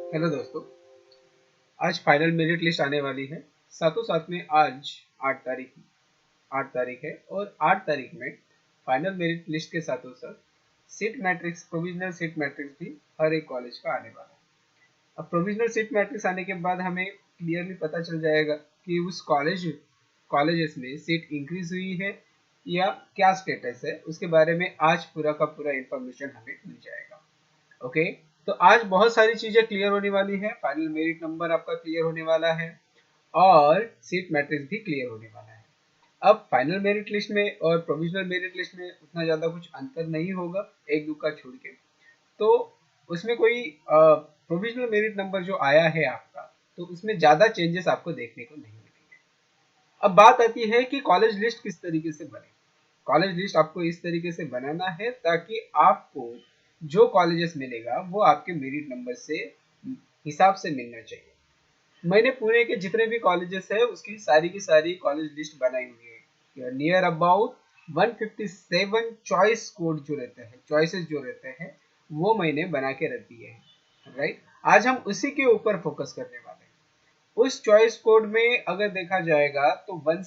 Hello दोस्तों, आज final merit list आने वाली है। साथों साथ में आज 8 तारीख है और 8 तारीख में फाइनल मेरिट लिस्ट के साथों साथ seat matrix provisional seat matrix भी हर एक कॉलेज का आने वाला है। अब प्रोविजनल सीट मैट्रिक्स आने के बाद हमें क्लियरली पता चल जाएगा कि उस कॉलेजेस में सीट इंक्रीज हुई है या क्या स्टेटस है। उसके बारे में आज पूरा का पूरा इंफॉर्मेशन हमें मिल जाएगा। ओके, तो आज बहुत सारी चीजें क्लियर होने वाली है। फाइनल मेरिट नंबर आपका क्लियर होने वाला है और सीट मैट्रिक्स भी क्लियर होने वाला है। अब फाइनल मेरिट लिस्ट में और प्रोविजनल मेरिट लिस्ट में उतना ज्यादा कुछ अंतर नहीं होगा, एक दो का छोड़ के। तो उसमें कोई प्रोविजनल मेरिट नंबर जो आया है आपका, तो उसमें ज्यादा चेंजेस आपको देखने को नहीं मिलेंगे। अब बात आती है कि कॉलेज लिस्ट किस तरीके से बने। कॉलेज लिस्ट आपको इस तरीके से बनाना है ताकि आपको जो कॉलेजेस मिलेगा वो आपके मेरिट नंबर से हिसाब से मिलना चाहिए। मैंने पुणे के जितने भी कॉलेजेस है उसकी सारी की सारी कॉलेज लिस्ट बनाई हुई है। नियर अबाउट 157 चॉइस कोड जो रहते हैं, चॉइसेस जो रहते हैं, वो मैंने बना के रख दिए हैं। राइट, आज हम उसी के ऊपर फोकस करने वाले हैं। उस चॉइस कोड में अगर देखा जाएगा तो वन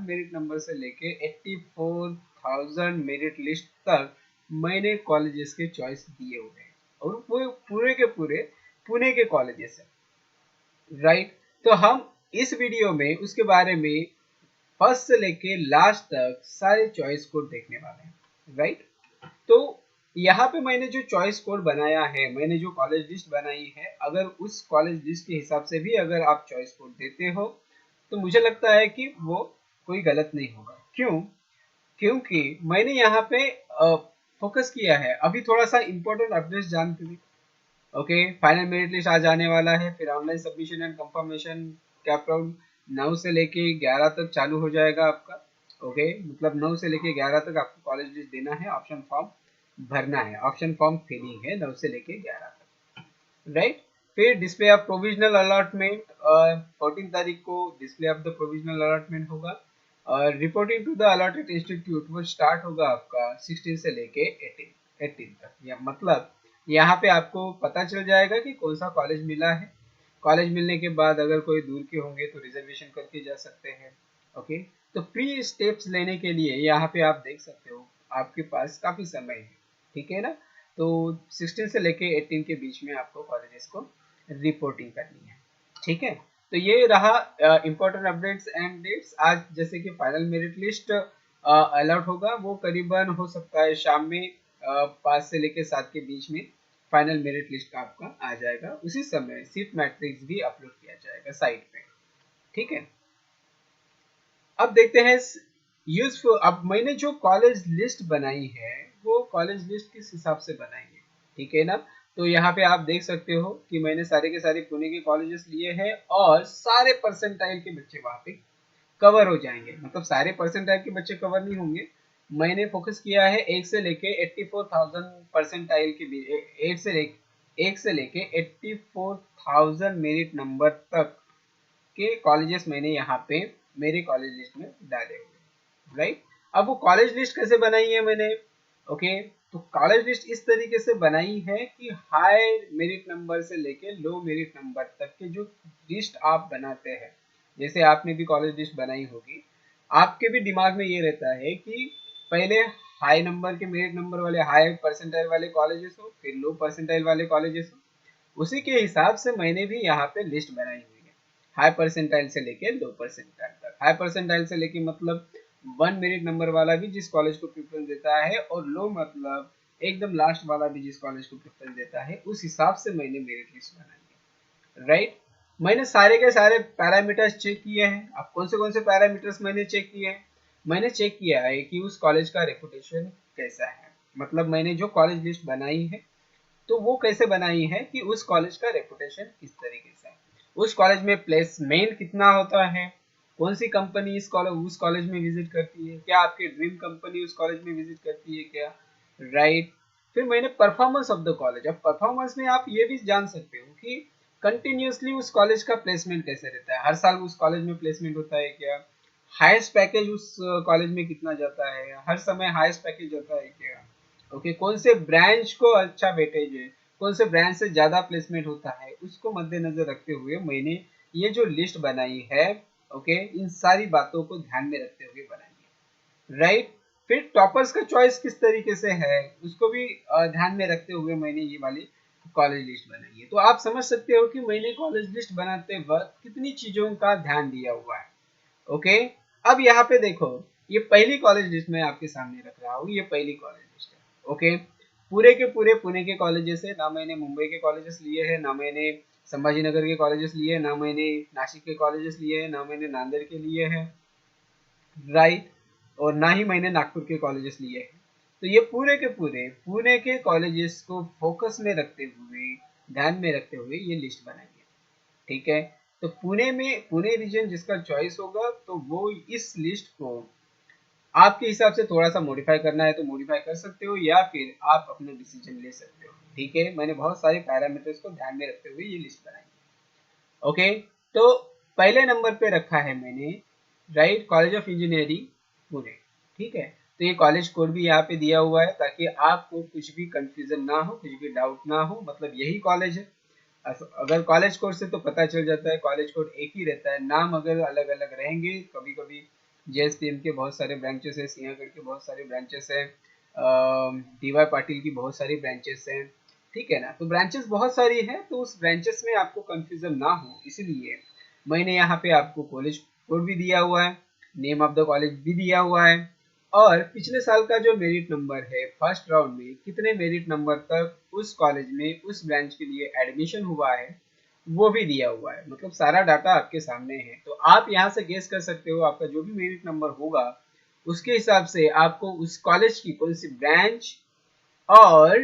मेरिट नंबर से लेके 84,000 मेरिट लिस्ट तक मैंने कॉलेजेस के चॉइस दिए हुए हैं और वो पूरे के पूरे पुणे के कॉलेजेस हैं। राइट, तो हम इस वीडियो में उसके बारे में फर्स्ट से लेके लास्ट तक सारे चॉइस कोड देखने वाले हैं। राइट, तो यहाँ पे मैंने जो चॉइस कोड बनाया है, मैंने जो कॉलेज लिस्ट बनाई है, अगर उस कॉलेज लिस्ट के हिसाब से भी अगर आप चॉइस कोड देते हो तो मुझे लगता है कि वो कोई गलत नहीं होगा। क्यों? क्योंकि मैंने यहाँ पे फोकस किया है। अभी थोड़ा सा इंपॉर्टेंट अपडेट्स जानते हैं। ओके, फाइनल मेरिट लिस्ट आज आने वाला है, फिर online submission and confirmation cap round 9 से लेके 11 तक चालू हो जाएगा आपका। ओके, मतलब 9 से लेके 11 तक आपको कॉलेज लिस्ट देना है, ऑप्शन फॉर्म भरना है, ऑप्शन फॉर्म फिलिंग है 9 से लेके 11 तक। राइट, फिर डिस्प्ले ऑफ प्रोविजनल अलॉटमेंट 14 तारीख को display of the provisional allotment होगा और reporting to the allotted institute वो स्टार्ट होगा आपका 16 से लेके 18 तक। या मतलब यहाँ पे आपको पता चल जाएगा कि कौन सा कॉलेज मिला है। कॉलेज मिलने के बाद अगर कोई दूर के होंगे तो रिजर्वेशन करके जा सकते हैं। ओके, तो प्री स्टेप्स लेने के लिए यहाँ पे आप देख सकते हो आपके पास काफी समय है। ठीक है ना? तो 16 से लेके 18 के बीच में आपको कॉलेजेस को रिपोर्टिंग करनी है। ठीक है, तो ये रहा इंपॉर्टेंट अपडेट्स एंड डेट्स। आज जैसे कि फाइनल मेरिट लिस्ट अलर्ट होगा, वो करीबन हो सकता है शाम में 5 से लेके 7 के बीच में फाइनल मेरिट लिस्ट का आपका आ जाएगा। उसी समय सीट मैट्रिक्स भी अपलोड किया जाएगा साइट पे। ठीक है, अब देखते हैं यूजफुल। अब मैंने जो कॉलेज लिस्ट बनाई है वो कॉलेज लिस्ट किस हिसाब से बनाई है, ठीक है ना? तो यहाँ पे आप देख सकते हो कि मैंने सारे के सारे पुणे के कॉलेजेस लिए हैं और सारे परसेंटाइल के बच्चे वहाँ पे कवर हो जाएंगे। मतलब सारे परसेंटाइल के बच्चे कवर नहीं होंगे, मैंने फोकस किया है एक से लेके 84,000 परसेंटाइल के बीच, एक से लेके 84,000 मेरिट नंबर तक के कॉलेजेस मैंने यहाँ पे मेरे कॉलेज लिस्ट में डाले हुए। राइट, अब वो कॉलेज लिस्ट कैसे बनाई है मैंने? ओके, तो कॉलेज लिस्ट इस तरीके से बनाई है कि हाई मेरिट नंबर से लेके लो मेरिट नंबर तक के जो लिस्ट आप बनाते हैं, जैसे आपने भी कॉलेज लिस्ट बनाई होगी, आपके भी दिमाग में ये रहता है कि पहले हाई नंबर के मेरिट नंबर वाले हाई परसेंटाइल वाले कॉलेजेस हो, फिर लो परसेंटाइल वाले कॉलेजेस हो। उसी के हिसाब से मैंने भी यहाँ पे लिस्ट बनाई हुई है, हाई परसेंटाइल से लेके लो परसेंटाइल तक। हाई परसेंटाइल से लेके मतलब 1 मेरिट नंबर वाला भी जिस कॉलेज को प्रेफरेंस देता है, और लो मतलब एकदम लास्ट वाला भी जिस कॉलेज को प्रेफरेंस देता है, उस हिसाब से मैंने मेरिट लिस्ट बनाई है। राइट, मैंने सारे के सारे पैरामीटर्स चेक किए हैं। अब कौन से पैरामीटर्स मैंने चेक किए हैं? मैंने चेक किया है कि उस कॉलेज का रेपुटेशन कैसा है। मतलब मैंने जो कॉलेज लिस्ट बनाई है तो वो कैसे बनाई है कि उस कॉलेज का रेपुटेशन किस तरीके से है, उस कॉलेज में प्लेसमेंट कितना होता है, कौन सी कंपनी उस कॉलेज में विजिट करती है, क्या आपकी ड्रीम कंपनी उस कॉलेज में विजिट करती है क्या? राइट, फिर मैंने परफॉर्मेंस ऑफ द कॉलेज। अब परफॉर्मेंस में आप ये भी जान सकते हो कि कंटिन्यूसली उस कॉलेज का प्लेसमेंट कैसे रहता है, हर साल उस कॉलेज में प्लेसमेंट होता है क्या, हाईएस्ट पैकेज उस कॉलेज में कितना जाता है, हर समय हाईएस्ट पैकेज होता है क्या? ओके, कौन से ब्रांच को अच्छा वेटेज है, कौन से ब्रांच से ज़्यादा प्लेसमेंट होता है, उसको मद्देनजर रखते हुए मैंने ये जो लिस्ट बनाई है, ओके, इन सारी बातों को ध्यान में रखते हुए बनाई है, राइट। फिर टॉपर्स का चॉइस किस तरीके से है उसको भी ध्यान में रखते हुए मैंने ये वाली कॉलेज लिस्ट बनाई है। तो आप समझ सकते हो कि मैंने कॉलेज लिस्ट बनाते वक्त कितनी चीज़ों का ध्यान दिया हुआ है, ओके। अब यहाँ पे देखो, ये पहली कॉलेज लिस्ट मैं आपके सामने रख रहा हूँ, ये पहली कॉलेज लिस्ट है, ओके। पूरे के पूरे पुणे के कॉलेजेस है, ना मैंने मुंबई के कॉलेजेस लिए हैं, ना मैंने संभाजी नगर के कॉलेजेस लिए हैं, ना मैंने नासिक के कॉलेजेस लिए हैं, ना मैंने नांदेड़ के लिए हैं, राइट, और ना ही मैंने नागपुर के कॉलेजेस लिए हैं। तो ये पूरे के पूरे पुणे के कॉलेजेस को फोकस में रखते हुए, ध्यान में रखते हुए ये लिस्ट बनाई है, ठीक है। तो पुणे में, पुणे रीजन जिसका चॉइस होगा तो वो इस लिस्ट को आपके हिसाब से थोड़ा सा मॉडिफाई करना है तो मॉडिफाई कर सकते हो, या फिर आप अपना डिसीजन ले सकते हो, ठीक है। मैंने बहुत सारे पैरामीटर्स को ध्यान में रखते हुए ये लिस्ट बनाई है, ओके। तो पहले नंबर पे रखा है मैंने, right, college of engineering Pune, ठीक है। तो ये कॉलेज कोड भी यहाँ पे दिया हुआ है ताकि आपको कुछ भी कंफ्यूजन ना हो, कुछ भी डाउट ना हो, मतलब यही कॉलेज है। अगर कॉलेज कोड से तो पता चल जाता है, कॉलेज कोड एक ही रहता है, नाम अगर अलग अलग रहेंगे, कभी कभी जेएसपीएम के बहुत सारे ब्रांचेस है, सिंहगढ़ के बहुत सारे ब्रांचेस है, डीवाई पाटिल की बहुत सारी ब्रांचेस हैं, ठीक है ना। तो ब्रांचेस बहुत सारी है, तो उस ब्रांचेस में आपको कंफ्यूजन ना हो इसलिए मैंने यहाँ पे आपको कॉलेज कोड भी दिया हुआ है, नेम ऑफ द कॉलेज भी दिया हुआ है, और पिछले साल का जो मेरिट नंबर है फर्स्ट राउंड में कितने मेरिट नंबर तक उस कॉलेज में उस ब्रांच के लिए एडमिशन हुआ है वो भी दिया हुआ है। मतलब सारा डाटा आपके सामने है, तो आप यहाँ से गेस कर सकते हो आपका जो भी मेरिट नंबर होगा उसके हिसाब से आपको उस कॉलेज की कौन सी ब्रांच और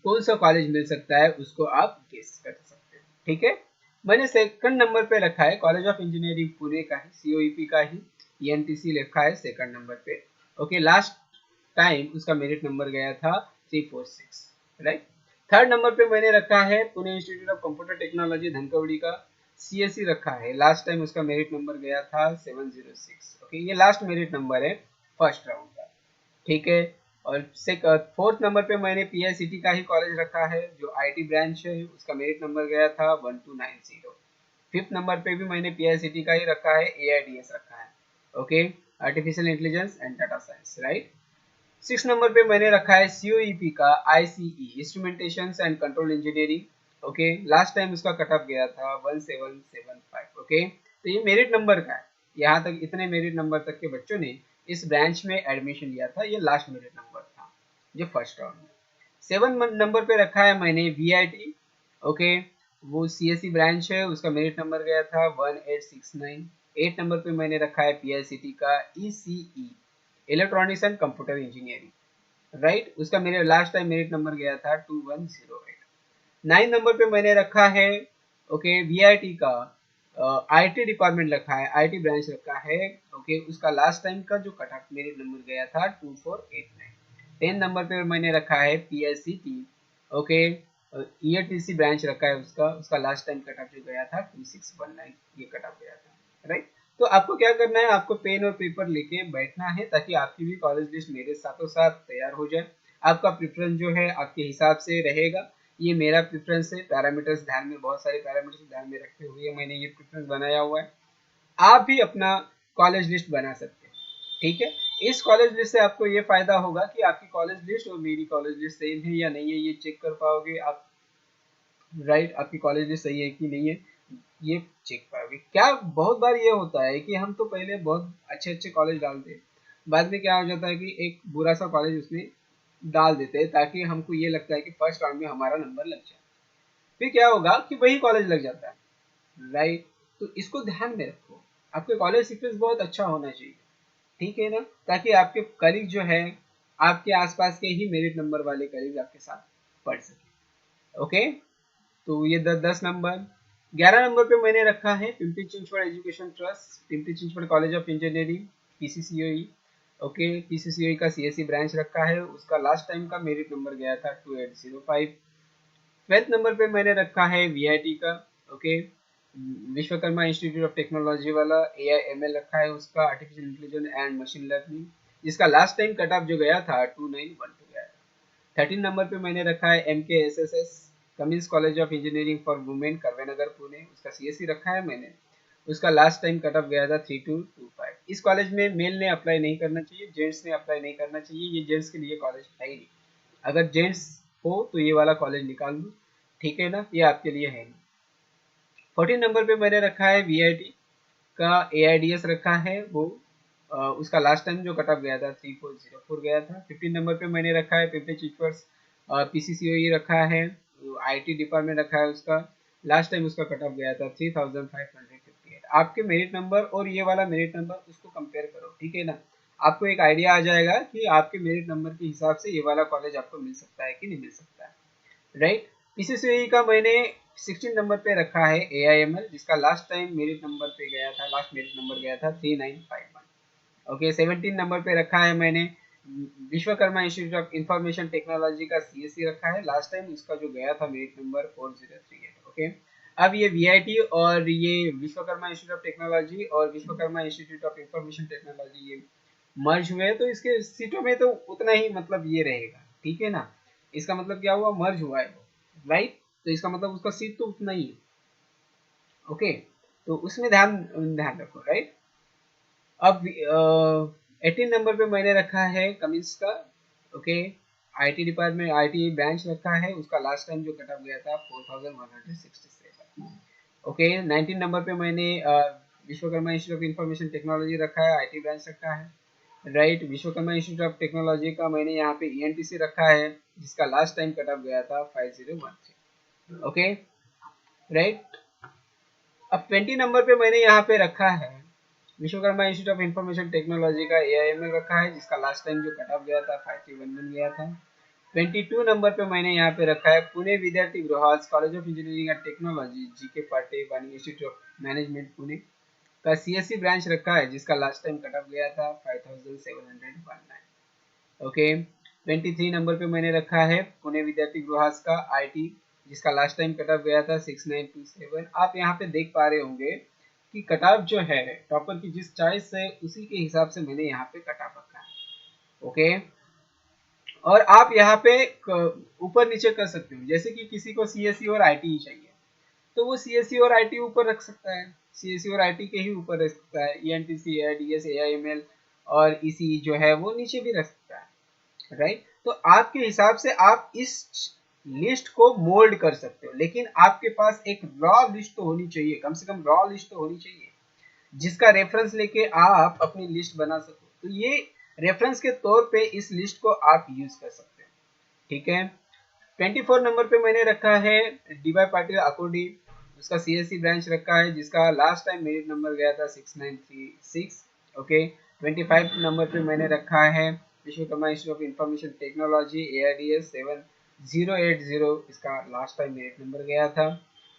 कौन सा कॉलेज मिल सकता है उसको आप गेस कर सकते हो, ठीक है। मैंने सेकंड नंबर पे रखा है कॉलेज ऑफ इंजीनियरिंग पुणे का ही, सीओईपी का ही, ईएनटीसी लिखा है सेकंड नंबर पे, ओके। लास्ट टाइम उसका मेरिट नंबर गया था 346, राइट। थर्ड नंबर पे मैंने रखा है Pune institute of computer technology Dhankawadi का, सीएससी रखा है, लास्ट टाइम उसका मेरिट नंबर गया था 706, ओके। ये लास्ट मेरिट नंबर है फर्स्ट राउंड का, ठीक है। और फोर्थ नंबर पे मैंने पीआईसीटी का ही कॉलेज रखा है जो आईटी ब्रांच है, उसका मेरिट नंबर गया था 1290। फिफ्थ नंबर पे भी मैंने पीआईसीटी का ही रखा है, एआईडीएस रखा है, okay, artificial intelligence and data science, right. Six number पे मैंने रखा है सीओईपी का ICE, instrumentation and control engineering, okay. Last time उसका कट ऑफ गया था 1775, ओके। तो ये मेरिट नंबर का है, यहाँ तक इतने मेरिट नंबर तक के बच्चों ने इस ब्रांच में एडमिशन लिया था, ये लास्ट मेरिट नंबर था जो फर्स्ट राउंड में। सेवन नंबर पे रखा है मैंने वीआईटी, ओके, वो सीएससी ब्रांच है, उसका मेरिट नंबर गया था 1869। एट नंबर पे मैंने रखा है पीआईसीटी का ECE, electronics and computer engineering, right, उसका मेरे लास्ट टाइम मेरिट नंबर गया था 2108। नाइन नंबर पे मैंने रखा है, ओके, वीआईटी का आईटी डिपार्टमेंट रखा है, आईटी ब्रांच रखा है, ओके, उसका लास्ट टाइम का जो कट ऑफ मेरिट नंबर गया था 2489। 10 नंबर पे मैंने रखा है पीएससीटी, ओके, ईआरटीसी ब्रांच रखा है, उसका उसका लास्ट टाइम कट ऑफ जो गया था 2619, ये कट ऑफ गया था, राइट। तो आपको क्या करना है, आपको पेन और पेपर लेके बैठना है ताकि आपकी भी कॉलेज लिस्ट मेरे साथों साथ तैयार हो जाए। आपका प्रेफरेंस जो है आपके हिसाब से रहेगा, ये मेरा प्रेफरेंस है, पैरामीटर्स ध्यान में, बहुत सारे पैरामीटर्स ध्यान में रखते हुए मैंने ये प्रेफरेंस बनाया हुआ है। आप भी अपना कॉलेज लिस्ट बना सकते हैं, ठीक है। इस कॉलेज लिस्ट से आपको ये फायदा होगा कि आपकी कॉलेज लिस्ट और मेरी कॉलेज लिस्ट सेम है या नहीं है ये चेक कर पाओगे आप, राइट, आपकी कॉलेज लिस्ट सही है कि नहीं है ये चेक पाओगे। क्या बहुत बार ये होता है कि हम तो पहले बहुत अच्छे अच्छे कॉलेज डालते हैं, बाद में क्या हो जाता है कि एक बुरा सा कॉलेज उसमें डाल देते हैं ताकि हमको ये लगता है कि फर्स्ट राउंड में हमारा नंबर लग जाए, फिर क्या होगा कि वही कॉलेज लग जाता है, राइट। तो इसको ध्यान में रखो, आपके कॉलेज सीक्वेंस बहुत अच्छा होना चाहिए, ठीक है ना, ताकि आपके कलीग जो है आपके आसपास के ही मेरिट नंबर वाले कलीग आपके साथ पढ़ सके, ओके। तो ये 10 नंबर। 11 नंबर पे मैंने रखा है Pimpri Chinchwad education trust, Pimpri Chinchwad college of engineering, PCCOE, okay, PCCOE का सीएससी ब्रांच रखा है, उसका लास्ट टाइम का मेरिट नंबर गया था 2805। 12th नंबर पे मैंने रखा है वीआईटी का, okay, Vishwakarma institute of technology वाला, एआईएमएल रखा है उसका, artificial intelligence and machine learning, जिसका लास्ट टाइम कट ऑफ जो गया था 2912 गया था। 13 नंबर पे मैंने रखा है MK SSS, Cummins college of engineering for women Karvenagar Pune, उसका सीएससी रखा है मैंने। उसका लास्ट टाइम कट ऑफ गया था 3225। इस कॉलेज में मेल ने अप्लाई नहीं करना चाहिए, जेंट्स ने अप्लाई नहीं करना चाहिए, ये जेंट्स के लिए कॉलेज है ही नहीं। अगर जेंट्स हो तो ये वाला कॉलेज निकाल दो, ठीक है ना, ये आपके लिए है नहीं। 14 नंबर पे मैंने रखा है वीआईटी का एआईडीएस रखा है, वो उसका लास्ट टाइम जो कट ऑफ गया था 3404 गया था। 15 नंबर पे मैंने रखा है पिंपरी चिचवर्स पीसीसीओई रखा है, आईटी डिपार्टमेंट रखा है उसका, लास्ट टाइम उसका कट ऑफ गया था 3558। आपके मेरिट नंबर और ये वाला मेरिट नंबर उसको कंपेयर करो, ठीक है ना, आपको एक आइडिया आ जाएगा कि आपके मेरिट नंबर के हिसाब से ये वाला कॉलेज आपको मिल सकता है कि नहीं मिल सकता है, राइट। पीसीसीई का मैंने 16 नंबर पे रखा है एआईएमएल, जिसका लास्ट टाइम मेरिट नंबर पे गया था, लास्ट मेरिट नंबर गया था 3951। ओके, 17 नंबर पे रखा है मैंने Vishwakarma institute of information technology का सीएससी रखा है, लास्ट टाइम उसका जो गया था मेरिट नंबर 4038। ओके, अब ये वीआईटी और ये विश्वकर्मा इंस्टीट्यूट ऑफ टेक्नोलॉजी और Vishwakarma institute of information technology ये मर्ज हुए हैं, तो इसके सीटों में तो उतना ही मतलब ये रहेगा, ठीक है ना, इसका मतलब क्या हुआ, मर्ज हुआ है वो, राइट, तो इसका मतलब उसका सीट तो उतना ही है। ओके, तो उसमें ध्यान ध्यान रखो, राइट। अब 18 नंबर पे मैंने रखा है कमिंस का, okay, IT department IT branch रखा है, उसका लास्ट टाइम जो कट ऑफ गया था 4167। ओके, 19 नंबर पे मैंने Vishwakarma institute of information technology रखा है, आईटी ब्रांच रखा है, right. Vishwakarma institute of technology का मैंने यहाँ पे ईएनटीसी रखा है, जिसका लास्ट टाइम कट ऑफ गया था 5013। Okay, right. अब 20 नंबर पे मैंने यहाँ पे रखा है Vishwakarma institute of information technology का एआईएमएल रखा है, जिसका लास्ट टाइम जो कट ऑफ गया था 5311 गया था। 22 नंबर पे मैंने यहाँ पे रखा है Pune Vidyarthi Grihas college of engineering and technology GK Pate Wani institute of management Pune का सीएससी ब्रांच रखा है, जिसका लास्ट टाइम कट ऑफ गया था 5719। ओके, 23 नंबर पे मैंने रखा है पुणे विद्यार्थी गृहास का आईटी, जिसका लास्ट टाइम कट ऑफ गया था 6927। आप यहाँ पे देख पा रहे होंगे कि कट ऑफ जो है टॉपर की जिस चॉइस है उसी के हिसाब से मैंने यहाँ पे कट ऑफ रखा है। ओके, और आप यहाँ पे ऊपर नीचे कर सकते हो, जैसे कि किसी को सीएससी और आईटी ही चाहिए तो वो सीएससी और आईटी ऊपर रख सकता है, सीएससी और आईटी के ही ऊपर रख सकता है, ईएनटीसी एडीएस एआईएमएल और इसी जो है वो नीचे भी रख सकता है, राइट। तो आपके हिसाब से आप इस लिस्ट को मोल्ड कर सकते हो, लेकिन आपके पास एक रॉ लिस्ट तो होनी चाहिए, कम से कम रॉ लिस्ट तो होनी चाहिए जिसका रेफरेंस लेके आप अपनी लिस्ट बना सको। तो ये रेफरेंस के तौर पे इस लिस्ट को आप यूज कर सकते हो, ठीक है। 24 नंबर पे मैंने रखा है डीवाई पाटिल अकोडी, उसका सीएससी ब्रांच रखा है, जिसका लास्ट टाइम मेरिट नंबर गया था 6936। ओके, 25 नंबर पे मैंने रखा है Vishwakarma institute of information technology AIDS 7080, इसका लास्ट टाइम मेरिट नंबर गया था।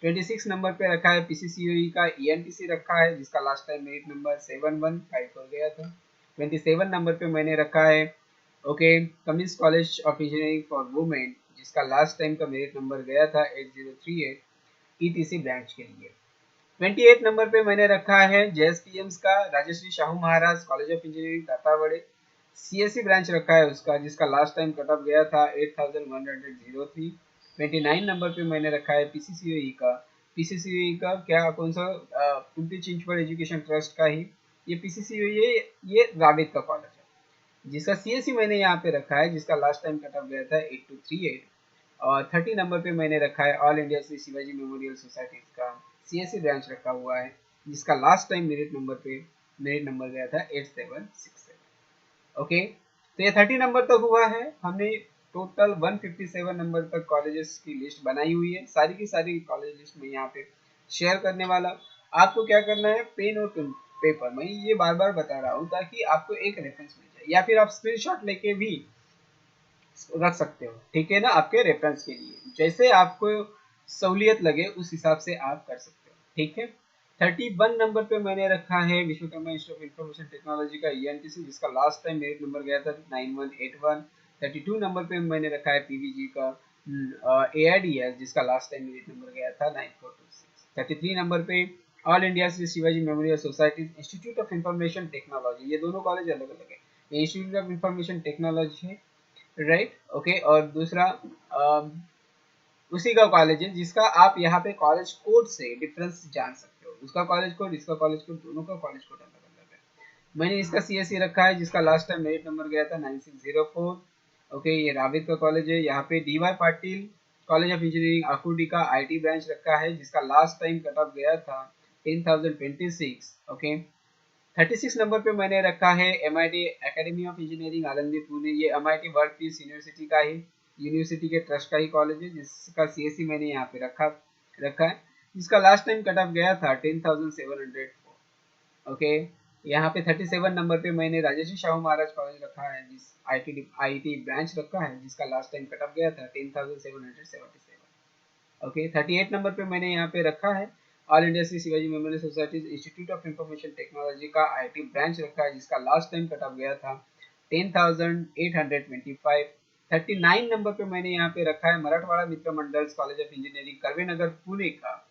26 नंबर पे रखा है पीसीसीओई का ईएनटीसी रखा है, जिसका लास्ट टाइम मेरिट नंबर 7154 गया था। 27 नंबर पे मैंने रखा है okay Cummins college of engineering for women, जिसका लास्ट टाइम का मेरिट नंबर गया था 8038 ईटीसी ब्रांच के लिए। 28 नंबर पे मैंने रखा है जेएसपीएम्स का Rajshri Shahu Maharaj college of engineering Tathawade, CSC branch रखा है उसका, जिसका लास्ट टाइम कट ऑफ गया था 8103। 29 नंबर पे मैंने रखा है पीसीसीओई का, पीसीसीओई का क्या कौन सा पिंपरी चिंचवड एजुकेशन ट्रस्ट का ही ये पीसीसीओई, ये राबित का कॉलेज है, जिसका सीएससी मैंने यहाँ पे रखा है, जिसका लास्ट टाइम कट ऑफ गया था 8238। और 30 नंबर पे मैंने रखा है all India Shri Shivaji memorial society का सीएससी ब्रांच रखा हुआ है, जिसका लास्ट टाइम मेरिट नंबर गया था 8767। ओके, तो ये 30 नंबर तक हुआ है, हमने टोटल 157 नंबर तक कॉलेजेस की लिस्ट बनाई हुई है, सारी की सारी कॉलेज लिस्ट में यहाँ पे शेयर करने वाला। आपको क्या करना है, पेन और पेपर, मैं ये बार बार बता रहा हूँ ताकि आपको एक रेफरेंस मिल जाए, या फिर आप स्क्रीनशॉट लेके भी रख सकते हो, ठीक है ना, आपके रेफरेंस के लिए जैसे आपको सहूलियत लगे उस हिसाब से आप कर सकते हो, ठीक है। 31 नंबर पे मैंने रखा है Vishwakarma institute of information technology का ईएनटीसी, जिसका लास्ट टाइम मेरिट नंबर गया था 9181। 32 नंबर पे मैंने रखा है पीवीजी का एआईडीएस, जिसका लास्ट टाइम मेरिट नंबर गया था 9426। 33 नंबर पे all India Shri Shivaji memorial society institute of information technology, ये दोनों कॉलेज अलग अलग है, इंस्टीट्यूट ऑफ इंफॉर्मेशन टेक्नोलॉजी है, राइट। ओके, और दूसरा उसी का कॉलेज है, जिसका आप यहाँ पे कॉलेज कोड से डिफरेंस जान सकते हो। उसका कॉलेज कोड, इसका कॉलेज कोड, दोनों का कॉलेज कोड अलग अलग है। मैंने इसका सीएससी रखा है, जिसका लास्ट टाइम मेरिट नंबर गया था 9604। ओके, ये रावित का कॉलेज है। यहाँ पे DY Patil college of engineering Akurdi का आईटी ब्रांच रखा है, जिसका लास्ट टाइम कट ऑफ गया था 10,026। ओके, 36 नंबर पे मैंने रखा है MIT academy of engineering Alamgir Pune. ये एमआईटी वर्ल्ड पीस यूनिवर्सिटी का ही, यूनिवर्सिटी के ट्रस्ट का ही कॉलेज है, जिसका सीएससी मैंने यहाँ पे रखा है, जिसका लास्ट टाइम कट ऑफ गया था 10,704। ओके, यहाँ पे 37 नंबर पे मैंने राजर्षि शाहू महाराज कॉलेज रखा है, जिस आईटी ब्रांच रखा है, जिसका लास्ट टाइम कट ऑफ गया था 10,777। ओके, 38 नंबर पे मैंने यहाँ पे रखा है all India Shri Shivaji memorial society institute of information technology का आईटी ब्रांच रखा है, जिसका लास्ट टाइम कट ऑफ गया था 10,825। 39 नंबर पे मैंने यहाँ पे रखा है मराठवाड़ा मित्र मंडल कॉलेज ऑफ इंजीनियरिंग करवेनगर पुणे का।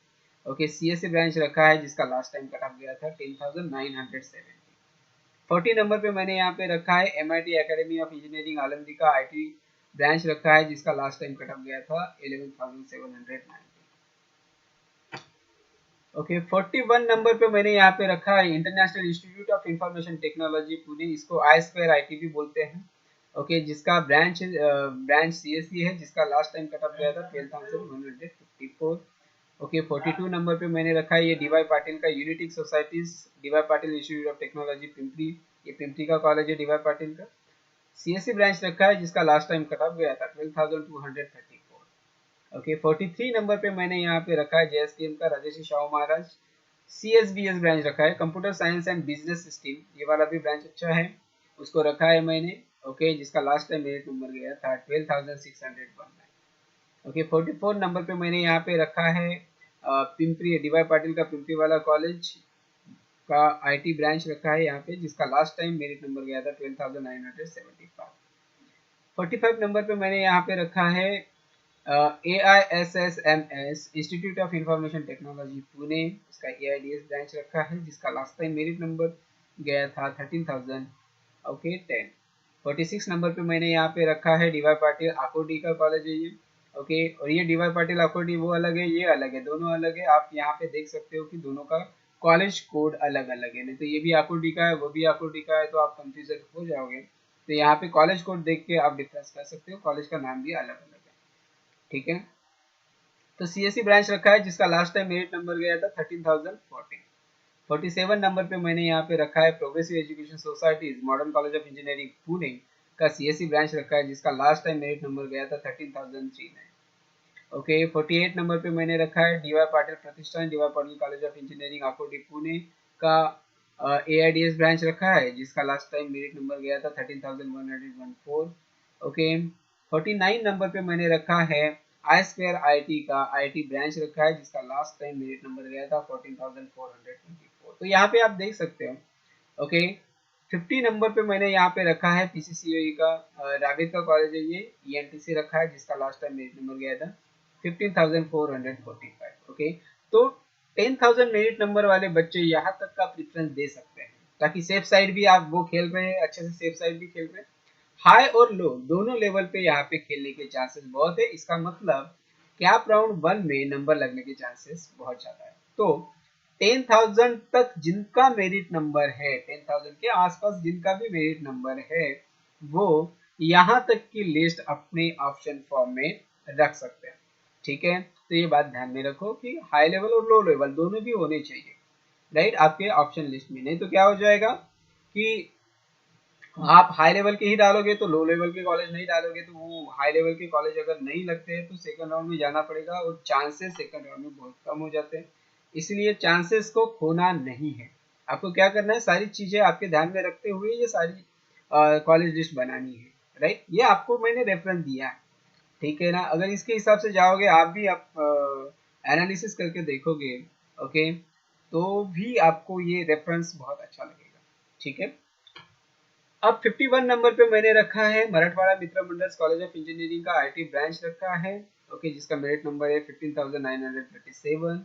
ओके, सीएससी ब्रांच रखा है, जिसका लास्ट टाइम कट ऑफ गया था 10,970। 40 नंबर पे मैंने यहाँ पे रखा है एमआईटी एकेडमी ऑफ इंजीनियरिंग आलमदी का आईटी ब्रांच रखा है, जिसका लास्ट टाइम कट ऑफ गया था 11,790। ओके, 41 नंबर पे मैंने यहाँ पे रखा है international institute of information technology Pune, इसको आई स्क्वायर आईटी भी बोलते हैं। ओके, जिसका ब्रांच सीएससी है, जिसका लास्ट टाइम कट ऑफ गया था 12,154। ओके, 42 नंबर पे मैंने रखा है ये डीवाई पाटिल का Unitech societies DY Patil institute of technology Pimpri. ये पिंपरी का कॉलेज है डीवाई पाटिल का। सीएससी ब्रांच रखा है, जिसका लास्ट टाइम कट ऑफ गया था 12,234। ओके, 43 नंबर पे मैंने यहाँ पे रखा है जेएसपीएम का राजर्षि शाहू महाराज। सीएसबीएस ब्रांच रखा है computer science and business system, ये वाला भी ब्रांच अच्छा है, उसको रखा है मैंने। ओके, जिसका लास्ट टाइम मेरिट नंबर गया था 12,619। ओके, 44 नंबर पे मैंने यहाँ पे रखा है पिंपरी डीवाई पाटिल का पिंपरी वाला कॉलेज का आईटी ब्रांच रखा है यहाँ पे, जिसका लास्ट टाइम मेरिट नंबर गया था 12,975। 45 नंबर पे मैंने यहाँ पे रखा है AISSMS institute of information technology Pune, उसका AIDS ब्रांच रखा है, जिसका लास्ट टाइम मेरिट नंबर गया था 13,000। ओके, 10। 46 नंबर पे मैंने यहाँ पे रखा है डीवाई पाटिल आकोडी का कॉलेज है ये। ओके, और ये डीवाई पाटिल आकोडी वो अलग है, ये अलग है, दोनों अलग है। आप यहाँ पे देख सकते हो कि दोनों का कॉलेज कोड अलग अलग है, नहीं तो ये भी आकोडी का है, वो भी आकोडी का है, तो आप कंफ्यूजन हो जाओगे। तो यहाँ पे कॉलेज कोड देख के आप डिफरेंस कर सकते हो, कॉलेज का नाम भी अलग अलग है। ठीक है, तो सीएससी ब्रांच रखा है, जिसका लास्ट टाइम मेरिट नंबर गया था 13,014। 47 नंबर पे मैंने यहाँ पे रखा है progressive education societies modern college of engineering Pune का सीएससी ब्रांच रखा है, जिसका लास्ट टाइम मेरिट नंबर गया था 13,039। ओके, 48 नंबर पे मैंने रखा है DY Patil Pratishthan DY Patil college of engineering Akurdi Pune का AIDS ब्रांच रखा है, जिसका लास्ट टाइम मेरिट नंबर गया था 13,114। ओके, 49 नंबर पे मैंने रखा है आई स्क्वायर आईटी का आईटी ब्रांच रखा है, जिसका लास्ट टाइम मेरिट नंबर गया था 14,424। तो यहाँ पे आप देख सकते हो। ओके, 50 नंबर पे मैंने यहाँ पे रखा है पीसीसीओई का रावित का कॉलेज है, ये ईएनटीसी रखा है, जिसका लास्ट टाइम मेरिट नंबर गया था 15,445। ओके, तो 10,000 मेरिट नंबर वाले बच्चे यहाँ तक का प्रेफरेंस दे सकते हैं, ताकि सेफ साइड भी आप वो खेल रहे हैं, अच्छे से सेफ साइड भी खेल रहे हैं। हाई और लो दोनों लेवल पे यहाँ पे खेलने के चांसेस बहुत है, इसका मतलब कि आप राउंड 1 में नंबर लगने के चांसेस बहुत ज्यादा है। तो 10,000 तक जिनका मेरिट नंबर है, 10,000 के आसपास जिनका भी मेरिट नंबर है, वो यहाँ तक की लिस्ट अपने ऑप्शन फॉर्म में रख सकते हैं। ठीक है, तो ये बात ध्यान में रखो कि हाई लेवल और लो लेवल दोनों भी होने चाहिए, राइट, आपके ऑप्शन लिस्ट में। नहीं तो क्या हो जाएगा कि आप हाई लेवल के ही डालोगे तो लो लेवल के कॉलेज नहीं डालोगे, तो वो हाई लेवल के कॉलेज अगर नहीं लगते हैं तो सेकंड राउंड में जाना पड़ेगा, और चांसेस सेकंड राउंड में बहुत कम हो जाते हैं। इसलिए चांसेस को खोना नहीं है। आपको क्या करना है, सारी चीजें आपके ध्यान में रखते हुए ये सारी कॉलेज लिस्ट बनानी है, राइट। ये आपको मैंने रेफरेंस दिया है, ठीक है ना। अगर इसके हिसाब से जाओगे आप भी, आप एनालिसिस करके देखोगे, ओके, तो भी आपको ये रेफरेंस बहुत अच्छा लगेगा। ठीक है, अब 51 नंबर पे मैंने रखा है मराठवाड़ा मित्र मंडल कॉलेज ऑफ इंजीनियरिंग का आईटी ब्रांच रखा है। ओके, जिसका मेरिट नंबर है 15,937।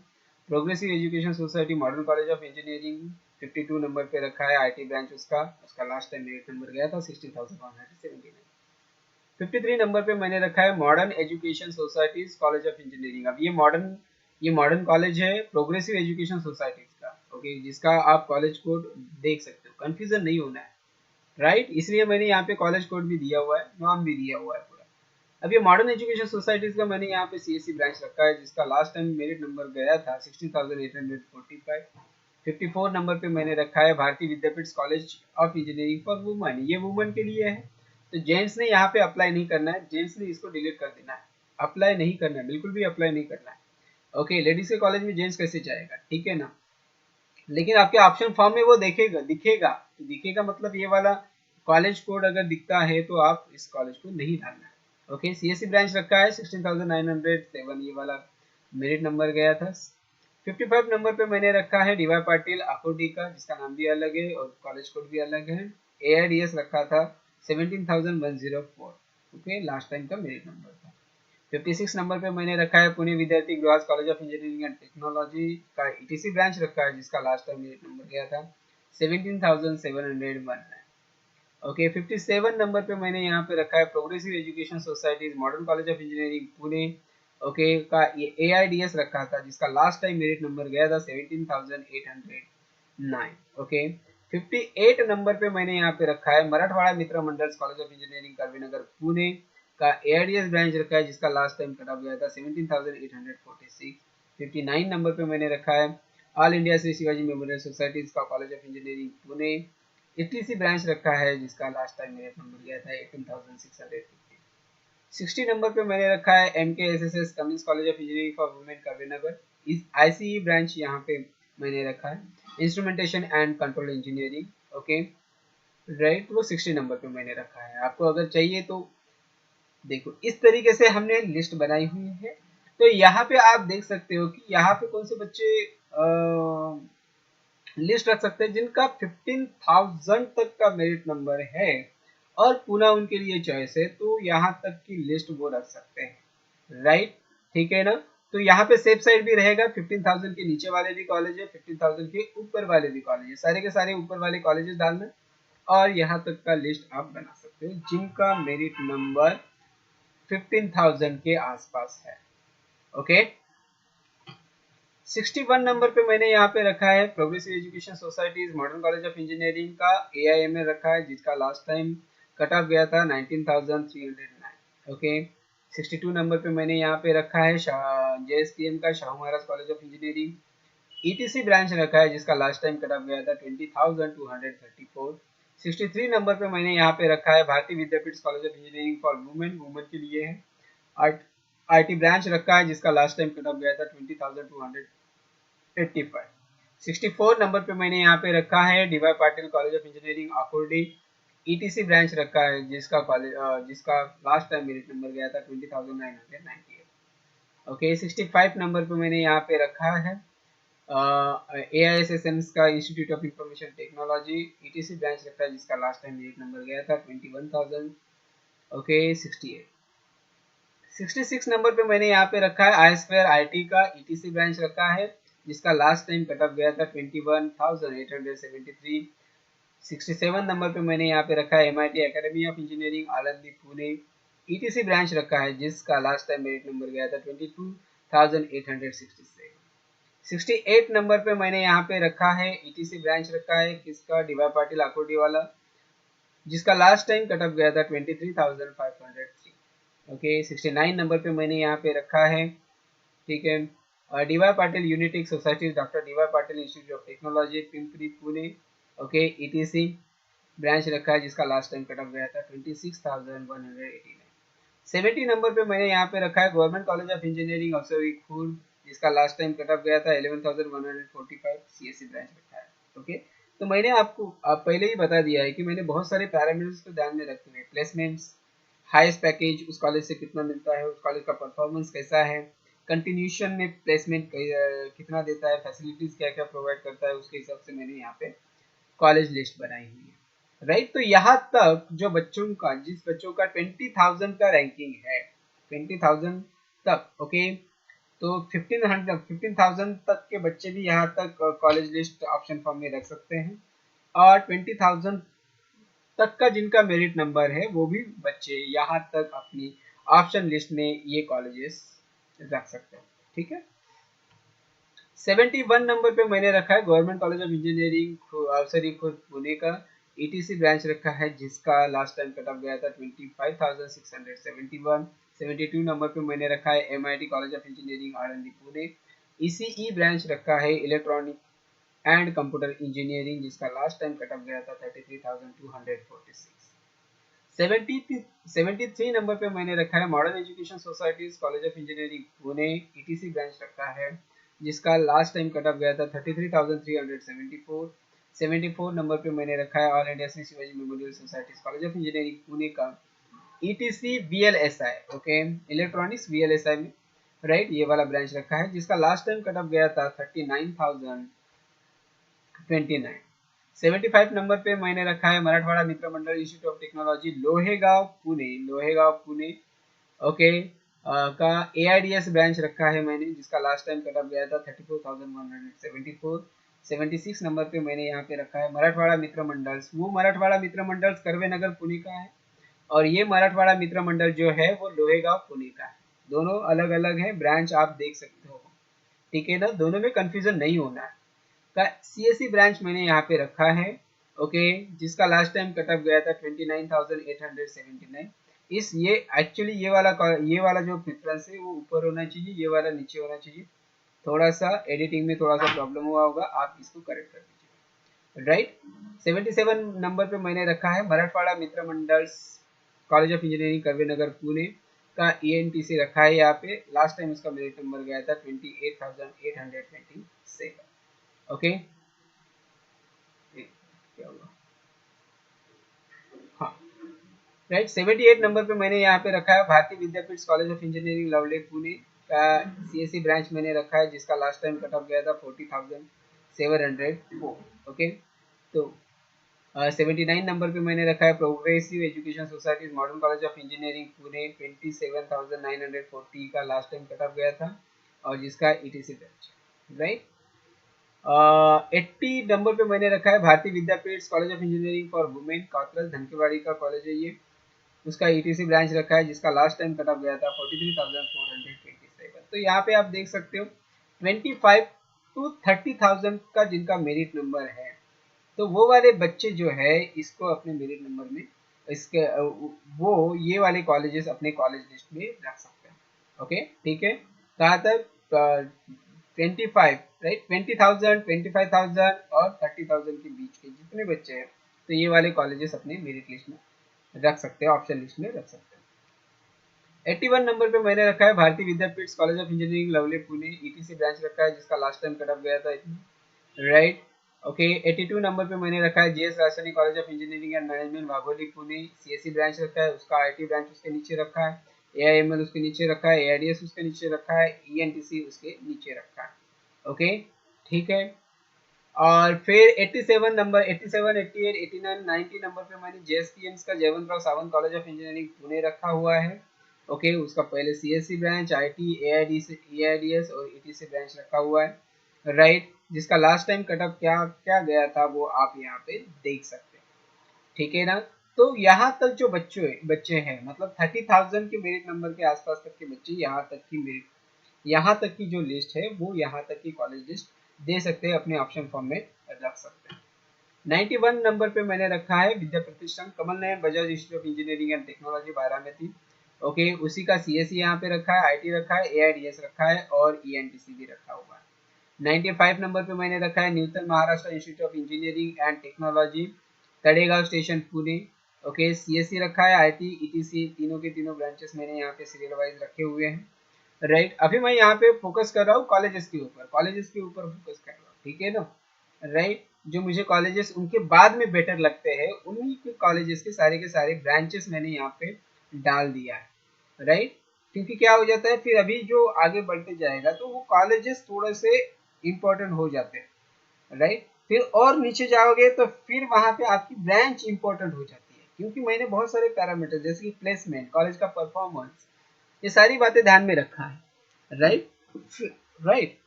Progressive education society modern college of engineering 52 number पे रखा है आईटी ब्रांच, उसका लास्ट टाइम मेरिट नंबर गया था 16,179। 53 नंबर पे मैंने रखा है modern education society's college of engineering. अब ये मॉडर्न कॉलेज है प्रोग्रेसिव एजुकेशन सोसाइटीज का, ओके, जिसका आप कॉलेज कोड देख सकते हो, कंफ्यूजन नहीं होना है, राइट। इसलिए मैंने यहाँ पे कॉलेज कोड भी दिया हुआ है, नाम भी दिया हुआ है पूरा। अब ये मॉडर्न एजुकेशन सोसाइटीज का मैंने यहाँ पे सीएससी ब्रांच रखा है, जिसका लास्ट टाइम मेरिट नंबर गया था 16,845। 54 नंबर पे मैंने रखा है Bharati Vidyapeeth college of engineering for women, ये वुमेन के लिए है। तो जेंट्स ने यहाँ पे अप्लाई नहीं करना है, जेंट्स ने इसको डिलीट कर देना है, अप्लाई नहीं करना है, बिल्कुल भी अप्लाई नहीं करना है। ओके, लेडीज के कॉलेज में जेंट्स कैसे जाएगा, ठीक है ना। लेकिन आपके ऑप्शन फॉर्म में वो देखेगा, दिखेगा, तो दिखेगा मतलब ये वाला कॉलेज कोड अगर दिखता है तो आप इस कॉलेज को नहीं डालना है। ओके, सीएससी ब्रांच रखा है 16,907, ये वाला मेरिट नंबर गया था। 55 नंबर पे मैंने रखा है डीवाई पाटिल आकोटी का, जिसका नाम भी अलग है और कॉलेज कोड भी अलग है। एआईडीएस रखा था 17,104, ओके, लास्ट टाइम का मेरिट नंबर था। 56 नंबर पे मैंने रखा है Pune Vidyarthi Grihas college of engineering and technology का ईटीसी ब्रांच रखा है, जिसका लास्ट टाइम मेरिट नंबर गया था 17,701। ओके, 57 नंबर पे मैंने यहाँ पे रखा है progressive education societies modern college of engineering Pune, okay, का ये एआईडीएस रखा था, जिसका लास्ट टाइम मेरिट नंबर गया था 17,809। ओके, 58 नंबर पे मैंने यहाँ पे रखा है मराठवाड़ा मित्र मंडल कॉलेज ऑफ इंजीनियरिंग करवीनगर पुणे का एआईडीएस ब्रांच रखा है, जिसका लास्ट टाइम कट ऑफ गया था 17,846। 59 नंबर पे मैंने रखा है all India Shri Shivaji memorial societies का college of engineering Pune, ETC branch रखा है, जिसका लास्ट टाइम मेरिट नंबर गया था 18,650। 60 नंबर पे मैंने रखा है MKSSS Cummins college of engineering for women Karvenagar, इस आईसीई ब्रांच यहाँ पे मैंने रखा है instrumentation and control engineering, okay, right, वो 60 नंबर पे मैंने रखा है। आपको अगर चाहिए तो देखो, इस तरीके से हमने लिस्ट बनाई हुई है। तो यहाँ पे आप देख सकते हो कि यहाँ पे कौन से बच्चे लिस्ट रख सकते हैं जिनका 15,000 तक का मेरिट नंबर है और पुनः उनके लिए चॉइस है, तो यहाँ तक की लिस्ट वो रख सकते हैं, राइट, ठीक है ना। तो यहाँ पे सेफ साइड भी रहेगा, 15,000 के नीचे वाले भी कॉलेज है, 15,000 के ऊपर वाले भी कॉलेज है, सारे के सारे ऊपर वाले कॉलेजेस डालना और यहाँ तक का लिस्ट आप बना सकते हो जिनका मेरिट नंबर 15,000 के आसपास है। ओके, 61 नंबर पे मैंने यहाँ पे रखा है progressive education societies modern college of engineering का एआईएमए रखा है, जिसका लास्ट टाइम कट ऑफ गया था 19,309। ओके, 62 नंबर पे मैंने यहाँ पे रखा है जेएसटीएम का Shahu Maharaj college of engineering, ETC branch रखा है, जिसका लास्ट टाइम कट ऑफ गया था 20,234। 63 नंबर पे मैंने यहाँ पे रखा है Bharati Vidyapeeth college of engineering for women, women के लिए है। आईटी ब्रांच रखा है, जिसका लास्ट टाइम कट ऑफ गया था 20,285। 64 नंबर पे मैंने यहाँ पे रखा है DY Patil college of engineering Akurdi, ETC branch रखा है, जिसका लास्ट टाइम मेरिट नंबर गया था 20,998। ओके, 65 नंबर पे मैंने यहाँ पे रखा है AISSM का institute of information technology, etc branch रखा है, जिसका लास्ट टाइम मेरिट नंबर गया था 21,000। ओके, 68। 66 नंबर पे मैंने यहाँ पे रखा है आई स्क्वायर आईटी का ईटीसी ब्रांच रखा है, जिसका लास्ट टाइम कट ऑफ गया था 21,873। 67 नंबर पे मैंने यहाँ पे रखा है MIT academy of engineering Alandi Pune, ETC branch रखा है, जिसका लास्ट टाइम मेरिट नंबर गया था 22,867। 68 नंबर पे मैंने यहाँ पे रखा है ईटीसी ब्रांच रखा है, किसका, डीवाई पाटिल आकुर्डी वाला, जिसका लास्ट टाइम कट ऑफ गया था 23,503। ओके, 69 नंबर पे मैंने यहाँ पे रखा है, ठीक है, DY Patil Unitech society doctor DY Patil institute of technology Pimpri Pune, okay, ETC branch रखा है, जिसका लास्ट टाइम कट ऑफ गया था 26,189। 70 नंबर पे मैंने यहाँ पे रखा है government college of engineering Khurd, जिसका लास्ट टाइम कट ऑफ गया था 11,145, सीएससी ब्रांच रखा है। ओके, तो मैंने आपको पहले ही बता दिया है कि मैंने बहुत सारे पैरामीटर्स को ध्यान में रखे हुए, प्लेसमेंट्स, हाईएस्ट पैकेज उस कॉलेज से कितना मिलता है, उस कॉलेज का परफॉर्मेंस कैसा है, कंटिन्यूशन में प्लेसमेंट कितना देता है, फैसिलिटीज क्या क्या प्रोवाइड करता है, उसके हिसाब से मैंने यहाँ पे कॉलेज लिस्ट बनाई हुई है, राइट। तो यहाँ तक जो बच्चों का, जिस बच्चों का 20,000 का रैंकिंग है, 20,000 तक, ओके, तो 15,000 तक के बच्चे भी यहाँ तक कॉलेज लिस्ट ऑप्शन फॉर्म में रख सकते हैं और 20,000 तक का जिनका मेरिट नंबर है वो भी बच्चे यहाँ तक अपनी ऑप्शन लिस्ट में ये कॉलेजेस रख सकते हैं। ठीक है, 71 नंबर पे मैंने रखा है government college of engineering Awasari खुद पुणे का ईटीसी ब्रांच रखा है, जिसका लास्ट टाइम कट ऑफ गया था 25,671। 72 नंबर पे मैंने रखा है MIT college of engineering RND Pune. ECE branch रखा है इलेक्ट्रॉनिक एंड कंप्यूटर इंजीनियरिंग, जिसका लास्ट टाइम कट ऑफ गया था 33,246। 73 नंबर पे मैंने रखा है modern education society's college of engineering Pune ETC branch रखा है, जिसका लास्ट टाइम कट ऑफ गया था 33,374। 74 नंबर पे मैंने रखा है all India Shri Shivaji memorial societies college of engineering Pune का ETC VLSI, okay, electronics VLSI में, राइट, ये वाला ब्रांच रखा है, जिसका लास्ट टाइम कट ऑफ गया था 39,029। 75 नंबर पे मैंने रखा है Marathwada Mitra Mandal institute of technology Lohegaon Pune, Lohegaon Pune, okay, का एआईडीएस ब्रांच रखा है मैंने, जिसका लास्ट टाइम कट ऑफ गया था 34,174। 76 नंबर पे मैंने यहाँ पे रखा है मराठवाड़ा मित्र मंडल, वो मराठवाड़ा मित्र मंडल करवे नगर पुणे का है, और ये मराठवाड़ा मित्र मंडल जो है वो लोहेगांव पुणे का है। दोनों अलग अलग है ब्रांच, आप देख सकते हो, ठीक है ना, दोनों में कंफ्यूजन नहीं होना है। का सीएससी ब्रांच मैंने यहाँ पे रखा है, ओके, जिसका लास्ट टाइम कट ऑफ गया था 29,879। इस ये एक्चुअली ये वाला जो प्रेफरेंस है वो ऊपर होना चाहिए, ये वाला नीचे होना चाहिए, थोड़ा सा एडिटिंग में थोड़ा सा प्रॉब्लम हुआ होगा, आप इसको करेक्ट कर दीजिए, राइट। 77 नंबर पे मैंने रखा है मराठवाड़ा मित्र मंडल कॉलेज ऑफ इंजीनियरिंग करवे नगर पुणे का ईएनटीसी रखा है यहाँ पे, लास्ट टाइम इसका मेरिट नंबर गया था 28,827, ओके, क्या हुआ, हाँ, राइट। 78 नंबर पे मैंने यहाँ पे रखा है Bharati Vidyapeeth college of engineering Lavale Pune का सीएससी ब्रांच मैंने रखा है, जिसका लास्ट टाइम कट ऑफ गया था 40,704, ओके। तो 79 नंबर पे मैंने रखा है progressive education society modern college of engineering Pune 27,940 का लास्ट टाइम कट ऑफ गया था, और जिसका ईटीसी ब्रांच, राइट। 80 नंबर पे मैंने रखा है Bharati Vidyapeeth college of engineering for women Katraj Dhankawadi का कॉलेज है ये, उसका ईटीसी ब्रांच रखा है, जिसका लास्ट टाइम कट ऑफ गया था 43,427। तो यहाँ पे आप देख सकते हो 25 to 30,000 का जिनका मेरिट नंबर है, तो वो वाले बच्चे जो है इसको अपने मेरिट नंबर में इसके वो ये वाले कॉलेजेस अपने कॉलेज लिस्ट में रख सकते हैं, ओके, ठीक है। कहाँ तक 25, राइट, 20,000, 25,000 और 30,000 के बीच के जितने बच्चे हैं, तो ये वाले कॉलेजेस अपने मेरिट लिस्ट में रख सकते हैं, ऑप्शन लिस्ट में रख सकते हैं। 81 नंबर पे मैंने रखा है Bharati Vidyapeeth college of engineering Lavale Pune ETC branch रखा है, जिसका लास्ट टाइम कट ऑफ गया था इतना, राइट, ओके। 82 नंबर पे मैंने रखा है GS Rajasthani college of engineering and management Wagholi Pune CSC branch रखा है, उसका आईटी ब्रांच उसके नीचे रखा है, एआईएमएल उसके नीचे रखा है, एआईडीएस उसके नीचे रखा है, ईएनटीसी उसके नीचे रखा है, ओके, ठीक है। और फिर 87 नंबर 87, 88, 89, 90 नंबर पे मैंने जेएसपीएम्स का Jayawant Rao Sawant college of engineering Pune रखा हुआ है, ओके, उसका पहले सीएससी ब्रांच आईटी एआईडीएस और ईटीसी ब्रांच रखा हुआ है, राइट, जिसका लास्ट टाइम कटअप क्या क्या गया था वो आप यहाँ पे देख सकते हैं, ठीक है ना। तो यहाँ तक जो बच्चे हैं मतलब 30,000 के मेरिट नंबर के आसपास तक के बच्चे यहाँ तक की जो लिस्ट है वो यहाँ तक की कॉलेज लिस्ट दे सकते हैं, अपने ऑप्शन फॉर्म में रख सकते हैं। 91 नंबर पे मैंने रखा है Vidya Pratishthan Kamal Nayan Bajaj institute of engineering and technology Baramati, okay, उसी का सीएससी यहाँ पे रखा है, आईटी रखा है, एआईडीएस रखा है और ईएनटीसी भी रखा हुआ है। 95 नंबर पे मैंने रखा है Nutan Maharashtra institute of engineering and technology Talegaon station Pune, okay, CSC रखा है, आईटी ईटीसी तीनों के तीनों ब्रांचेस मैंने यहाँ पे सीरियल वाइज रखे हुए हैं, राइट। अभी मैं यहाँ पे फोकस कर रहा हूँ कॉलेजेस के ऊपर, फोकस कर रहा हूँ, ठीक है ना, राइट। जो मुझे कॉलेजेस उनके बाद में बेटर लगते हैं उन्हीं के कॉलेजेस के सारे ब्रांचेस मैंने यहाँ पे डाल दिया है, राइट। क्योंकि क्या हो जाता है फिर अभी जो आगे बढ़ते जाएगा तो वो कॉलेजेस थोड़े से इम्पोर्टेंट हो जाते हैं, राइट। फिर और नीचे जाओगे तो फिर वहां पे आपकी ब्रांच इंपॉर्टेंट हो जाती है, क्योंकि मैंने बहुत सारे पैरामीटर जैसे कि प्लेसमेंट, कॉलेज का परफॉर्मेंस, ये सारी बातें ध्यान में रखा है, राइट, राइट।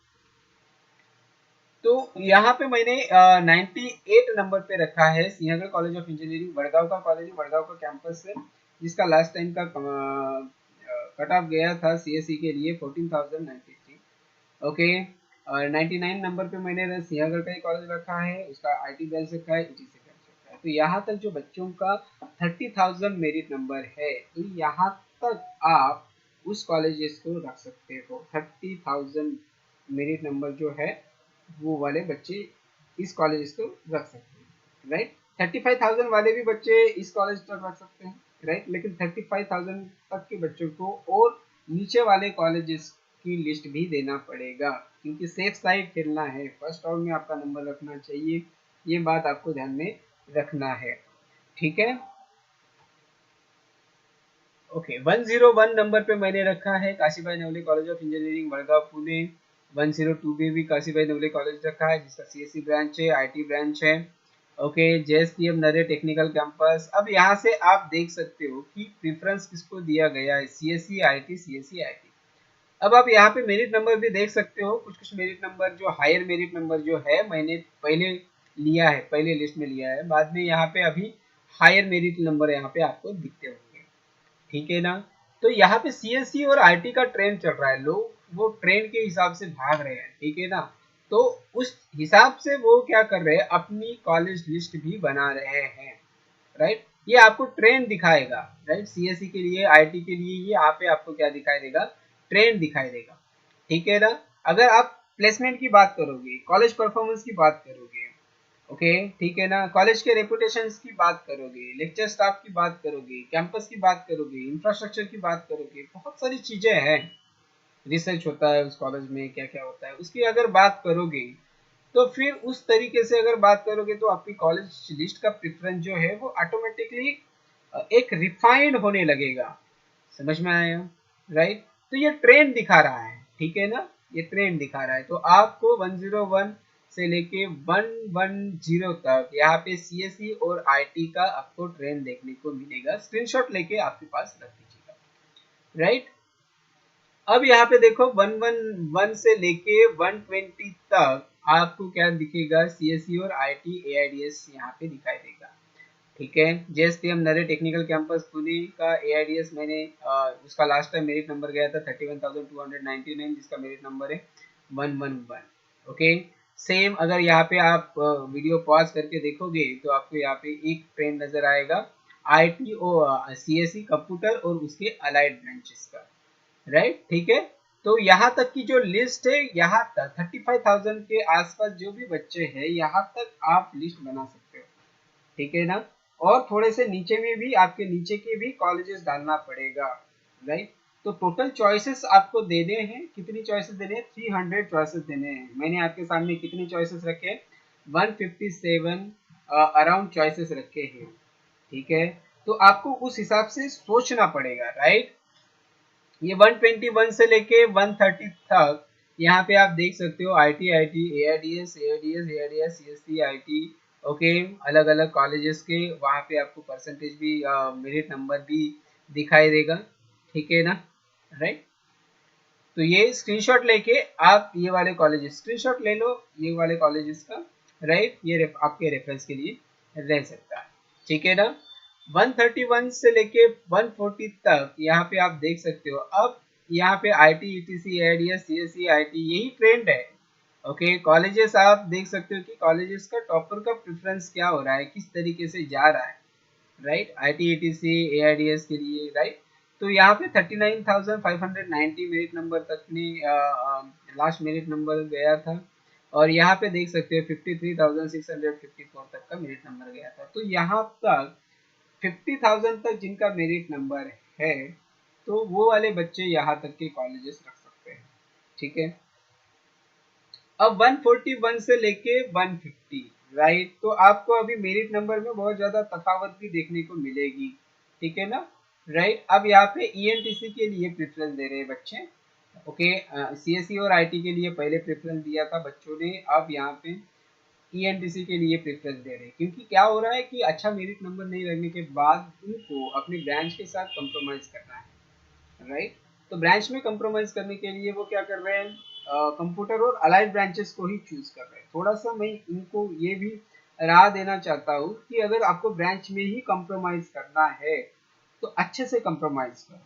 तो यहाँ पे मैंने 98 नंबर पे रखा है Sinhagad college of engineering Wadgaon का कॉलेज, वडगांव का कैंपस है, जिसका लास्ट टाइम का कट ऑफ गया था सीएसई के लिए 14,093। ओके, और 99 नंबर पे मैंने सिंहगढ़ का ही कॉलेज रखा है, उसका आईटी बैच रखा है, ईटीसी बैच रखा है। तो यहाँ तक जो बच्चों का 30,000 मेरिट नंबर है, तो यहाँ तक आप उस कॉलेजेस को रख सकते हो। 30,000 मेरिट नंबर जो है वो वाले बच्चे इस कॉलेज को रख सकते हैं, राइट। 35,000 वाले भी बच्चे इस कॉलेज तक रख सकते हैं, राइट। लेकिन 35,000 तक के बच्चों को और नीचे वाले कॉलेजेस की लिस्ट भी देना पड़ेगा, क्योंकि सेफ साइड खेलना है, फर्स्ट राउंड में आपका नंबर रखना चाहिए, ये बात आपको ध्यान में रखना है, ठीक है। ओके, 101 नंबर पे मैंने रखा है Kashibai Navale college of engineering Wadgaon Pune. 102 पे भी काशीबाई नवले कॉलेज रखा है, जिसका सीएससी ब्रांच है, आईटी ब्रांच है। ओके, जेएसपीएम नरे टेक्निकल कैंपस। अब यहाँ से आप देख सकते हो कि प्रेफरेंस किसको दिया गया है, सीएससी आईटी, सीएससी आईटी। अब आप यहाँ पे मेरिट नंबर भी देख सकते हो, कुछ कुछ मेरिट नंबर जो हायर मेरिट नंबर जो है मैंने पहले लिया है, पहले लिस्ट में लिया है, बाद में यहाँ पे अभी हायर मेरिट नंबर यहाँ पे आपको दिखते होंगे, ठीक है ना। तो यहाँ पे सीएससी और आईटी का ट्रेंड चल रहा है, लोग वो ट्रेंड के हिसाब से भाग रहे हैं, ठीक है ना। तो उस हिसाब से वो क्या कर रहे हैं, अपनी कॉलेज लिस्ट भी बना रहे हैं, राइट। ये आपको ट्रेंड दिखाएगा, राइट। सीएससी के लिए, आईटी के लिए ये यहाँ पे आपको क्या दिखाई देगा, ट्रेंड दिखाई देगा, ठीक है ना। अगर आप प्लेसमेंट की बात करोगे, कॉलेज परफॉर्मेंस की बात करोगे, ओके, ठीक है ना, कॉलेज के रेपुटेशन की बात करोगे, लेक्चर स्टाफ की बात करोगे, कैंपस की बात करोगे, इंफ्रास्ट्रक्चर की बात करोगे, बहुत सारी चीजें हैं, रिसर्च होता है उस कॉलेज में, क्या क्या होता है उसकी अगर बात करोगे, तो फिर उस तरीके से अगर बात करोगे तो आपकी कॉलेज लिस्ट का प्रेफरेंस जो है वो ऑटोमेटिकली एक रिफाइंड होने लगेगा, समझ में आया, राइट। तो ये ट्रेंड दिखा रहा है, ठीक है ना, ये ट्रेंड दिखा रहा है। तो आपको 101 से लेके 110 तक यहाँ पे सीएससी और आईटी का आपको ट्रेंड देखने को मिलेगा, स्क्रीनशॉट लेके आपके पास रख दीजिएगा, राइट। अब यहाँ पे देखो 111 से लेके 120 तक आपको क्या दिखेगा, सीएससी और आईटी एआईडीएस यहाँ पे दिखाई देगा, ठीक है। जेएसपीएम नरे टेक्निकल कैंपस पुणे का एआईडीएस मैंने उसका लास्ट टाइम मेरिट नंबर गया था 31,299, जिसका मेरिट नंबर है 111। ओके, सेम अगर यहाँ पे आप वीडियो पॉज करके देखोगे तो आपको यहाँ पे एक ट्रेंड नजर आएगा, आईटी और सीएससी कंप्यूटर और उसके अलाइड ब्रांचेस का, राइट, ठीक है। तो यहाँ तक की जो लिस्ट है, यहाँ तक 35,000 के आसपास जो भी बच्चे हैं, यहाँ तक आप लिस्ट बना सकते हो, ठीक है ना। और थोड़े से नीचे में भी आपके नीचे के भी कॉलेजेस डालना पड़ेगा, राइट। तो टोटल चॉइसेस आपको देने हैं, कितनी चॉइसेस देने हैं, 300 चॉइसेस देने हैं। मैंने आपके सामने कितने चॉइसेस रखे हैं, 157 अराउंड चॉइसेस रखे हैं, ठीक है। तो आपको उस हिसाब से सोचना पड़ेगा, राइट। ये 121 से लेके 130 तक यहाँ पे आप देख सकते हो, IT, IT, AIDS, AIDS, AIDS, CSC, IT, okay, अलग अलग कॉलेजेस के वहाँ पे आपको परसेंटेज भी, मेरिट नंबर भी दिखाई देगा, ठीक है ना, राइट। तो ये स्क्रीनशॉट लेके आप ये वाले कॉलेजेस स्क्रीनशॉट ले लो, ये वाले कॉलेजेस का, राइट। ये आपके रेफरेंस के लिए रह सकता है, ठीक है ना। 131 से लेके 140 तक यहाँ पे आप देख सकते हो। अब यहाँ पे IT, etc, AIDS, CSC, IT, यही ट्रेंड है, ओके। कॉलेजेस आप देख सकते हो कि कॉलेजेस का टॉपर का प्रेफरेंस क्या हो रहा है, किस तरीके से जा रहा है, राइट। आईटी, ईटीसी, एआईडीएस के लिए, राइट। तो यहाँ पे 39,590 मेरिट नंबर तक ने लास्ट मेरिट नंबर गया था, और यहाँ पे देख सकते हो 53,654 तक का मेरिट नंबर गया था। तो यहाँ तक 50,000 तक जिनका मेरिट नंबर है, तो वो वाले बच्चे यहाँ तक के कॉलेजेस रख सकते हैं, ठीक है। अब 141 से लेके 150, राइट। तो आपको अभी मेरिट नंबर में बहुत ज्यादा तफावत भी देखने को मिलेगी, ठीक है ना, राइट। अब यहाँ पे ईएनटीसी के लिए प्रेफरेंस दे रहे हैं बच्चे, ओके। सीएससी और आईटी के लिए पहले प्रेफरेंस दिया था बच्चों ने, अब यहाँ पे ईएनटीसी के लिए प्रेफरेंस दे रहे हैं, क्योंकि क्या हो रहा है कि अच्छा मेरिट नंबर नहीं लगने के बाद उनको अपने ब्रांच के साथ कंप्रोमाइज करना है, राइट। तो ब्रांच में कंप्रोमाइज करने के लिए वो क्या कर रहे हैं, कंप्यूटर और अलाइड ब्रांचेस को ही चूज कर रहे हैं। थोड़ा सा मैं इनको ये भी राह देना चाहता हूँ कि अगर आपको ब्रांच में ही कंप्रोमाइज करना है तो अच्छे से कंप्रोमाइज करो,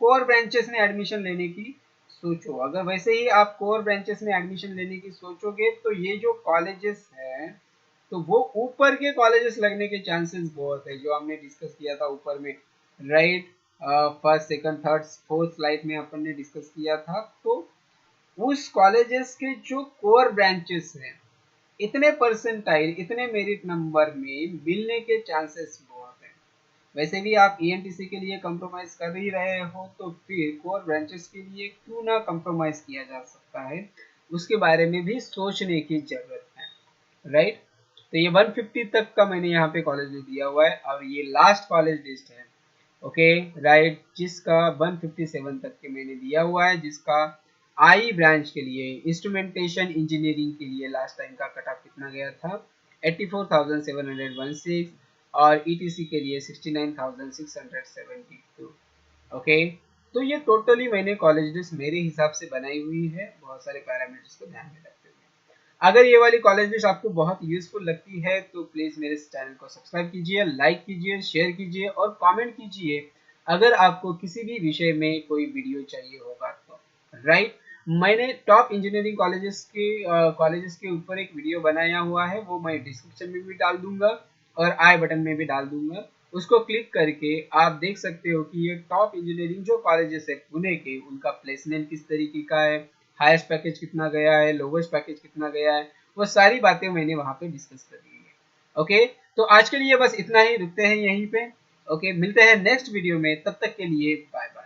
कोर ब्रांचेस में एडमिशन लेने की सोचो। अगर वैसे ही आप कोर ब्रांचेस में एडमिशन लेने की सोचोगे तो ये जो कॉलेजेस हैं तो वो ऊपर के कॉलेजेस लगने के चांसेस बहुत है, जो हमने डिस्कस किया था ऊपर में, right. First second third fourth slide में अपन ने डिस्कस किया था। तो उस कॉलेजेस के जो कोर ब्रांचेस हैं, इतने परसेंटाइल इतने मेरिट नंबर में मिलने के चांसेस बहुत हैं। वैसे भी आप ईएनटीसी के लिए कंप्रोमाइज कर ही रहे हो तो फिर कोर ब्रांचेस के लिए क्यों ना कंप्रोमाइज किया जा सकता है, उसके बारे में भी सोचने की जरूरत है, राइट। तो ये 150 तक का मैंने यहाँ पे कॉलेज लिस्ट दिया हुआ है और ये लास्ट कॉलेज लिस्ट है, ओके, राइट, जिसका 157 तक के मैंने दिया हुआ है, जिसका आई ब्रांच के लिए इंस्ट्रूमेंटेशन इंजीनियरिंग के लिए लास्ट टाइम का कट ऑफ कितना गया था, 84,716, और ईटीसी के लिए 69,672, ओके। तो ये टोटली मैंने कॉलेज लिस्ट मेरे हिसाब से बनाई हुई है, बहुत सारे पैरामीटर्स को ध्यान में रखते हुए। अगर ये वाली कॉलेज लिस्ट आपको बहुत यूजफुल लगती है तो प्लीज मेरे चैनल को सब्सक्राइब कीजिए, लाइक कीजिए, शेयर कीजिए और कमेंट कीजिए अगर आपको किसी भी विषय में कोई वीडियो चाहिए होगा तो, राइट। मैंने टॉप इंजीनियरिंग कॉलेजेस के ऊपर एक वीडियो बनाया हुआ है, वो मैं डिस्क्रिप्शन में भी डाल दूंगा और आई बटन में भी डाल दूंगा। उसको क्लिक करके आप देख सकते हो कि ये टॉप इंजीनियरिंग जो कॉलेजेस है पुणे के, उनका प्लेसमेंट किस तरीके का है, हाईएस्ट पैकेज कितना गया है, लोवेस्ट पैकेज कितना गया है, वो सारी बातें मैंने वहां पे डिस्कस कर ली है, ओके। तो आज के लिए बस इतना ही, रुकते हैं यहीं पे, ओके। मिलते हैं नेक्स्ट वीडियो में, तब तक के लिए बाय बाय।